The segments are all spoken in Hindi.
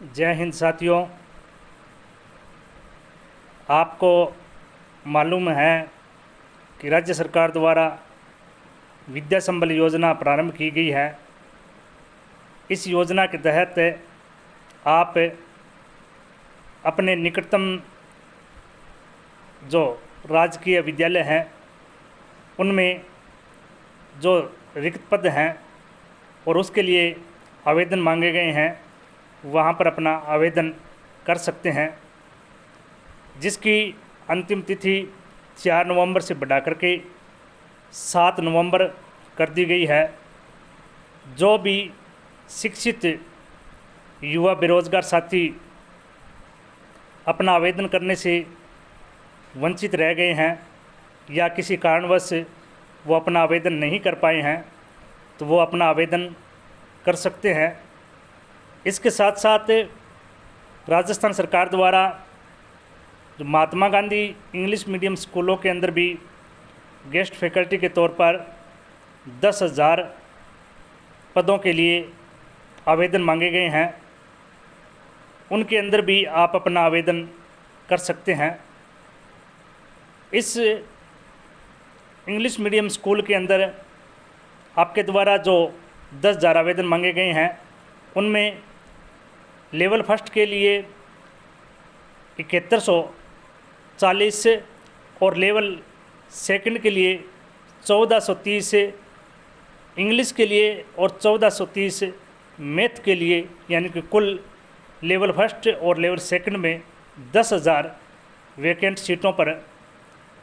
जय हिंद साथियों। आपको मालूम है कि राज्य सरकार द्वारा विद्या संबल योजना प्रारंभ की गई है। इस योजना के तहत आप अपने निकटतम जो राजकीय विद्यालय हैं उनमें जो रिक्त पद हैं और उसके लिए आवेदन मांगे गए हैं वहाँ पर अपना आवेदन कर सकते हैं, जिसकी अंतिम तिथि 4 नवंबर से बढ़ा करके 7 नवंबर कर दी गई है। जो भी शिक्षित युवा बेरोजगार साथी अपना आवेदन करने से वंचित रह गए हैं या किसी कारणवश वो अपना आवेदन नहीं कर पाए हैं तो वो अपना आवेदन कर सकते हैं। इसके साथ साथ राजस्थान सरकार द्वारा जो महात्मा गांधी इंग्लिश मीडियम स्कूलों के अंदर भी गेस्ट फैकल्टी के तौर पर 10,000 पदों के लिए आवेदन मांगे गए हैं, उनके अंदर भी आप अपना आवेदन कर सकते हैं। इस इंग्लिश मीडियम स्कूल के अंदर आपके द्वारा जो 10,000 आवेदन मांगे गए हैं उनमें लेवल फर्स्ट के लिए 7140 और लेवल सेकंड के लिए 1430 इंग्लिश के लिए और 1430 मैथ के लिए, यानी कि कुल लेवल फर्स्ट और लेवल सेकंड में 10,000 वैकेंट सीटों पर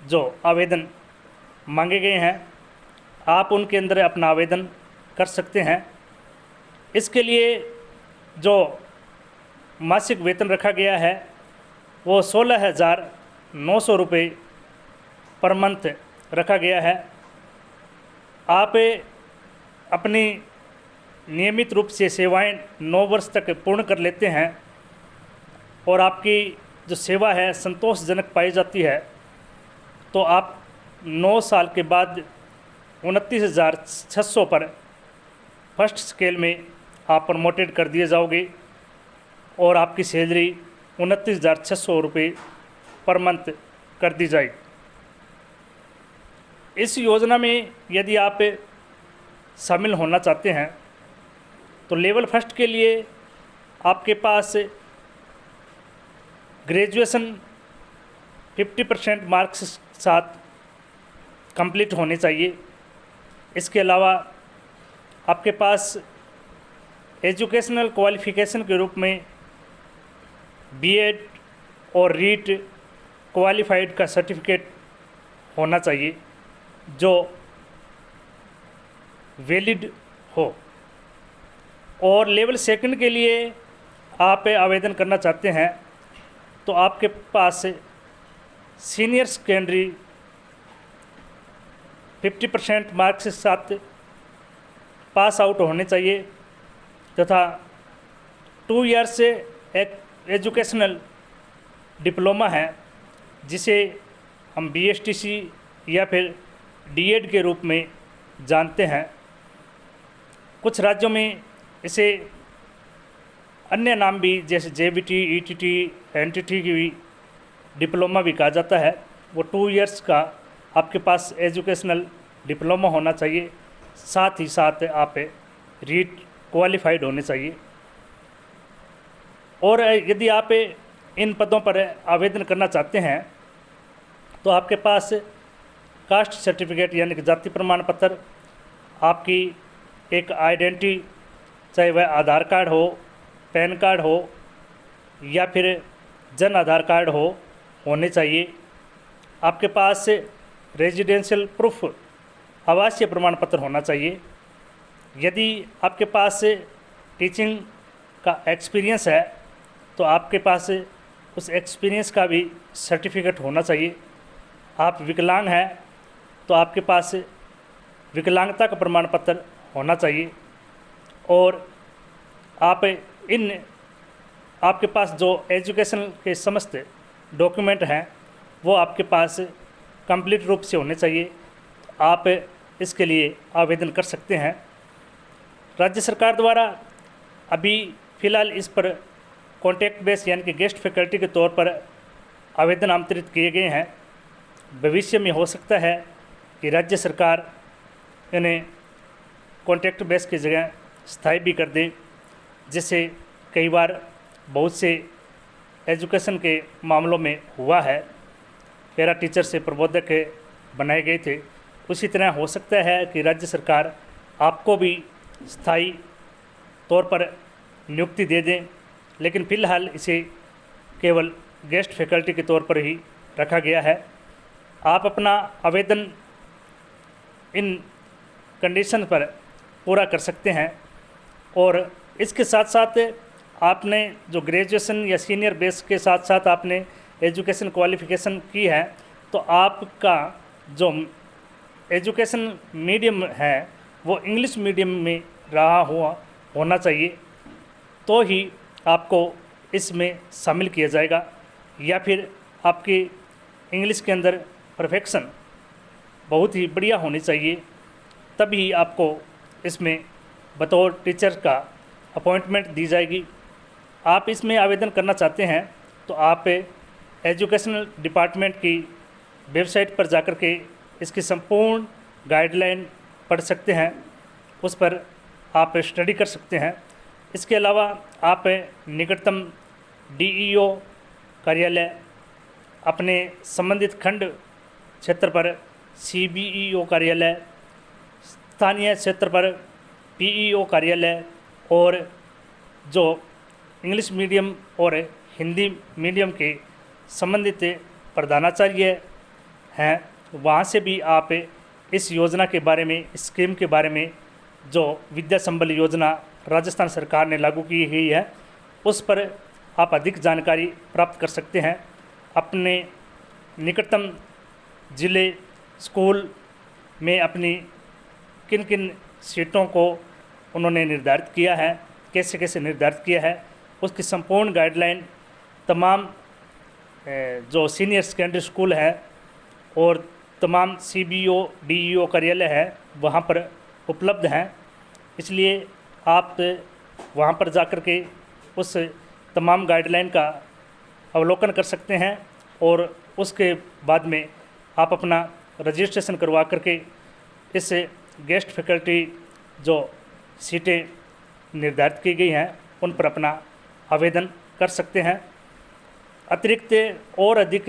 जो आवेदन मांगे गए हैं आप उनके अंदर अपना आवेदन कर सकते हैं। इसके लिए जो मासिक वेतन रखा गया है वो 16,900 रुपये पर मंथ रखा गया है। आप अपनी नियमित रूप से सेवाएं 9 वर्ष तक पूर्ण कर लेते हैं और आपकी जो सेवा है संतोषजनक पाई जाती है तो आप 9 साल के बाद 29,600 पर फर्स्ट स्केल में आप प्रमोटेड कर दिए जाओगे और आपकी सैलरी 29,600 रुपये पर मंथ कर दी जाएगी। इस योजना में यदि आप शामिल होना चाहते हैं तो लेवल फर्स्ट के लिए आपके पास ग्रेजुएशन 50% मार्क्स के साथ कंप्लीट होने चाहिए। इसके अलावा आपके पास एजुकेशनल क्वालिफ़िकेशन के रूप में बीएड और रीट क्वालिफाइड का सर्टिफिकेट होना चाहिए जो वैलिड हो। और लेवल सेकंड के लिए आप आवेदन करना चाहते हैं तो आपके पास सीनियर सेकेंडरी 50% मार्क्स के साथ पास आउट होने चाहिए तथा 2 ईयर्स से एक एजुकेशनल डिप्लोमा है जिसे हम BSTC या फिर डीएड के रूप में जानते हैं। कुछ राज्यों में इसे अन्य नाम भी जैसे JBT, ETT, NTT की भी डिप्लोमा भी कहा जाता है। वो 2 ईयर्स का आपके पास एजुकेशनल डिप्लोमा होना चाहिए, साथ ही साथ आप रीट क्वालिफाइड होने चाहिए। और यदि आप इन पदों पर आवेदन करना चाहते हैं तो आपके पास कास्ट सर्टिफिकेट यानी कि जाति प्रमाण पत्र, आपकी एक आइडेंटिटी, चाहे वह आधार कार्ड हो, पैन कार्ड हो या फिर जन आधार कार्ड हो, होने चाहिए। आपके पास रेजिडेंशियल प्रूफ आवासीय प्रमाण पत्र होना चाहिए। यदि आपके पास टीचिंग का एक्सपीरियंस है तो आपके पास उस एक्सपीरियंस का भी सर्टिफिकेट होना चाहिए। आप विकलांग हैं तो आपके पास विकलांगता का प्रमाण पत्र होना चाहिए। और आपके पास जो एजुकेशन के समस्त डॉक्यूमेंट हैं वो आपके पास कंप्लीट रूप से होने चाहिए। आप इसके लिए आवेदन कर सकते हैं। राज्य सरकार द्वारा अभी फ़िलहाल इस पर कॉन्टैक्ट बेस यानी कि गेस्ट फैकल्टी के तौर पर आवेदन आमंत्रित किए गए हैं। भविष्य में हो सकता है कि राज्य सरकार इन्हें कॉन्ट्रैक्ट बेस की जगह स्थायी भी कर दे, जिससे कई बार बहुत से एजुकेशन के मामलों में हुआ है, पैरा टीचर से प्रबोधक बनाए गए थे। उसी तरह हो सकता है कि राज्य सरकार आपको भी स्थायी तौर पर नियुक्ति दे दें, लेकिन फ़िलहाल इसे केवल गेस्ट फैकल्टी के तौर पर ही रखा गया है। आप अपना आवेदन इन कंडीशन पर पूरा कर सकते हैं और इसके साथ साथ आपने जो ग्रेजुएशन या सीनियर बेस के साथ साथ आपने एजुकेशन क्वालिफ़िकेशन की है, तो आपका जो एजुकेशन मीडियम है वो इंग्लिश मीडियम में रहा हुआ होना चाहिए, तो ही आपको इसमें शामिल किया जाएगा। या फिर आपकी इंग्लिश के अंदर परफेक्शन बहुत ही बढ़िया होनी चाहिए, तभी आपको इसमें बतौर टीचर का अपॉइंटमेंट दी जाएगी। आप इसमें आवेदन करना चाहते हैं तो आप एजुकेशनल डिपार्टमेंट की वेबसाइट पर जाकर के इसकी संपूर्ण गाइडलाइन पढ़ सकते हैं, उस पर आप स्टडी कर सकते हैं। इसके अलावा आप निकटतम डीईओ कार्यालय, अपने संबंधित खंड क्षेत्र पर सीबीईओ कार्यालय, स्थानीय क्षेत्र पर पीईओ कार्यालय और जो इंग्लिश मीडियम और हिंदी मीडियम के संबंधित प्रधानाचार्य हैं, वहाँ से भी आप इस योजना के बारे में, इस स्कीम के बारे में, जो विद्या संबल योजना राजस्थान सरकार ने लागू की हुई है, उस पर आप अधिक जानकारी प्राप्त कर सकते हैं। अपने निकटतम ज़िले स्कूल में अपनी किन किन सीटों को उन्होंने निर्धारित किया है, कैसे कैसे निर्धारित किया है, उसकी संपूर्ण गाइडलाइन तमाम जो सीनियर सेकेंडरी स्कूल है और तमाम सीबीओ डीईओ कार्यालय है वहाँ पर उपलब्ध हैं। इसलिए आप वहाँ पर जाकर के उस तमाम गाइडलाइन का अवलोकन कर सकते हैं और उसके बाद में आप अपना रजिस्ट्रेशन करवा करके इस गेस्ट फैकल्टी जो सीटें निर्धारित की गई हैं उन पर अपना आवेदन कर सकते हैं। अतिरिक्त और अधिक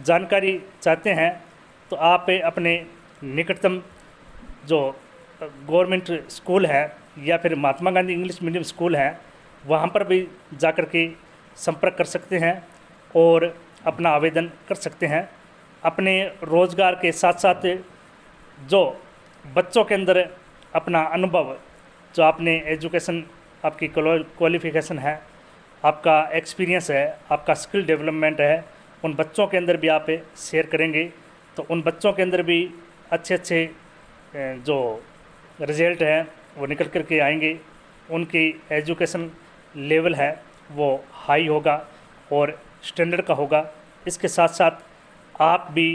जानकारी चाहते हैं तो आप अपने निकटतम जो गवर्नमेंट स्कूल है या फिर Mahatma Gandhi English medium school है वहाँ पर भी जाकर के संपर्क कर सकते हैं और अपना आवेदन कर सकते हैं। अपने रोज़गार के साथ साथ जो बच्चों के अंदर अपना अनुभव, जो आपने एजुकेशन, आपकी क्वालिफ़िकेशन है, आपका एक्सपीरियंस है, आपका स्किल डेवलपमेंट है, उन बच्चों के अंदर भी आप शेयर करेंगे तो उन बच्चों के अंदर भी अच्छे अच्छे जो रिज़ल्ट हैं वो निकल कर के आएंगे। उनकी एजुकेशन लेवल है वो हाई होगा और स्टैंडर्ड का होगा। इसके साथ साथ आप भी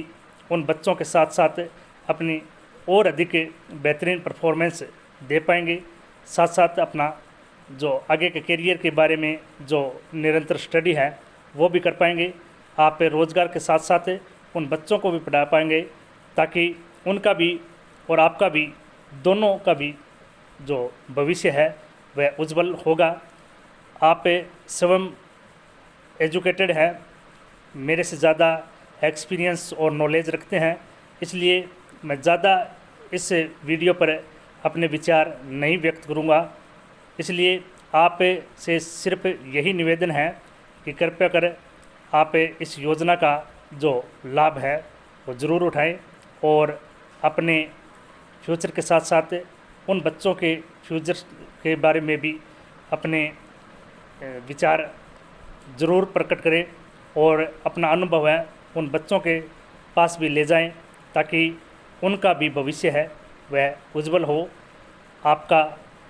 उन बच्चों के साथ साथ अपनी और अधिक बेहतरीन परफॉर्मेंस दे पाएंगे। साथ साथ अपना जो आगे के करियर के बारे में जो निरंतर स्टडी है वो भी कर पाएंगे। आप रोज़गार के साथ साथ उन बच्चों को भी पढ़ा पाएंगे ताकि उनका भी और आपका भी, दोनों का भी जो भविष्य है वह उज्जवल होगा। आप स्वयं एजुकेटेड हैं, मेरे से ज़्यादा एक्सपीरियंस और नॉलेज रखते हैं, इसलिए मैं ज़्यादा इस वीडियो पर अपने विचार नहीं व्यक्त करूँगा। इसलिए आप से सिर्फ यही निवेदन है कि कृपया कर आप इस योजना का जो लाभ है वो ज़रूर उठाएं और अपने फ्यूचर के साथ साथ उन बच्चों के फ्यूचर के बारे में भी अपने विचार ज़रूर प्रकट करें और अपना अनुभव है उन बच्चों के पास भी ले जाएं ताकि उनका भी भविष्य है वह उज्जवल हो। आपका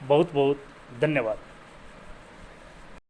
बहुत बहुत धन्यवाद।